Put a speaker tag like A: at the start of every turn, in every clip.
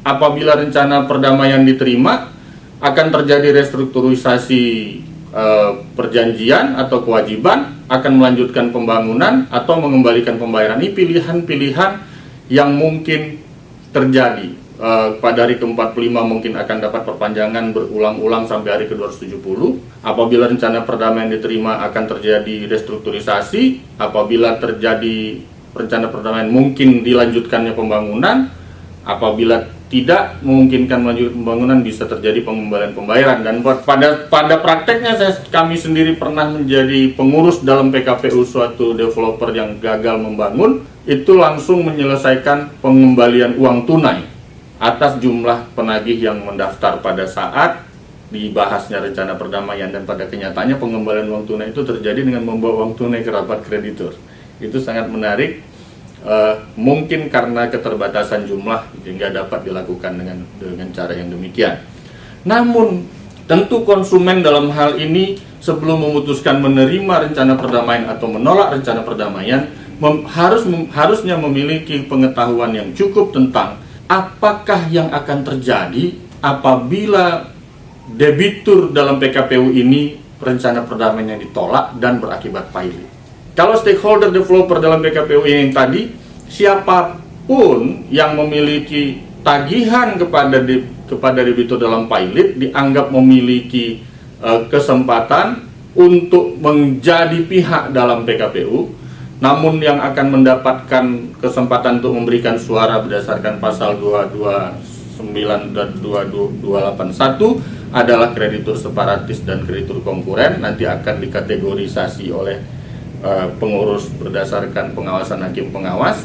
A: apabila rencana perdamaian diterima, akan terjadi restrukturisasi perjanjian atau kewajiban, akan melanjutkan pembangunan atau mengembalikan pembayaran. Ini pilihan-pilihan yang mungkin terjadi. Pada hari ke-45 mungkin akan dapat perpanjangan berulang-ulang sampai hari ke-270. Apabila rencana perdamaian diterima, akan terjadi restrukturisasi. Apabila terjadi rencana perdamaian, mungkin dilanjutkannya pembangunan. Apabila tidak memungkinkan melanjutkan pembangunan, bisa terjadi pengembalian pembayaran. Dan pada prakteknya kami sendiri pernah menjadi pengurus dalam PKPU suatu developer yang gagal membangun, itu langsung menyelesaikan pengembalian uang tunai atas jumlah penagih yang mendaftar pada saat dibahasnya rencana perdamaian. Dan pada kenyataannya pengembalian uang tunai itu terjadi dengan membawa uang tunai ke rapat kreditur. Itu sangat menarik. Mungkin karena keterbatasan jumlah sehingga dapat dilakukan dengan cara yang demikian. Namun tentu konsumen dalam hal ini sebelum memutuskan menerima rencana perdamaian atau menolak rencana perdamaian harusnya memiliki pengetahuan yang cukup tentang apakah yang akan terjadi apabila debitur dalam PKPU ini rencana perdamaiannya ditolak dan berakibat pailit. Kalau stakeholder developer dalam PKPU yang tadi, siapapun yang memiliki tagihan kepada debitur dalam pailit dianggap memiliki kesempatan untuk menjadi pihak dalam PKPU. Namun yang akan mendapatkan kesempatan untuk memberikan suara berdasarkan pasal 229 dan 2281 adalah kreditur separatis dan kreditur konkuren. Nanti akan dikategorisasi oleh pengurus berdasarkan pengawasan hakim pengawas.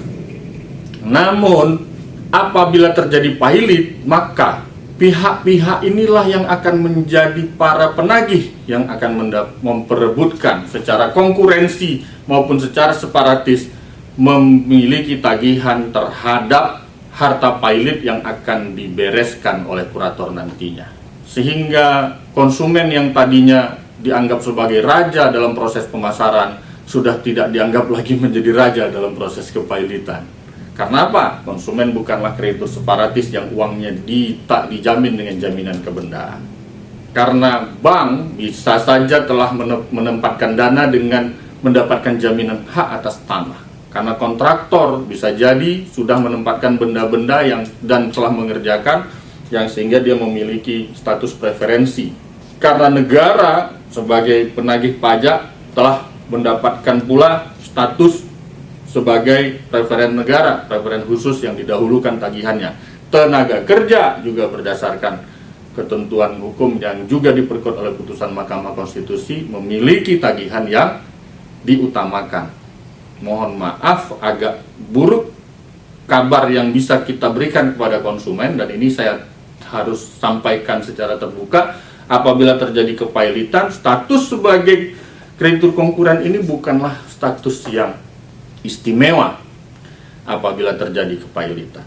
A: Namun apabila terjadi pailit, maka pihak-pihak inilah yang akan menjadi para penagih yang akan memperebutkan secara konkurensi maupun secara separatis memiliki tagihan terhadap harta pailit yang akan dibereskan oleh kurator nantinya. Sehingga konsumen yang tadinya dianggap sebagai raja dalam proses pemasaran sudah tidak dianggap lagi menjadi raja dalam proses kepailitan. Karena apa? Konsumen bukanlah kreditur separatis yang uangnya tak dijamin dengan jaminan kebendaan. Karena bank bisa saja telah menempatkan dana dengan mendapatkan jaminan hak atas tanah. Karena kontraktor bisa jadi sudah menempatkan benda-benda dan telah mengerjakan yang sehingga dia memiliki status preferensi. Karena negara sebagai penagih pajak telah mendapatkan pula status sebagai preferen negara, preferen khusus yang didahulukan tagihannya. Tenaga kerja juga berdasarkan ketentuan hukum yang juga diperkuat oleh putusan Mahkamah Konstitusi memiliki tagihan yang diutamakan. Mohon maaf, agak buruk kabar yang bisa kita berikan kepada konsumen, dan ini saya harus sampaikan secara terbuka. Apabila terjadi kepailitan, status sebagai kreditur konkuren ini bukanlah status yang istimewa apabila terjadi kepailitan.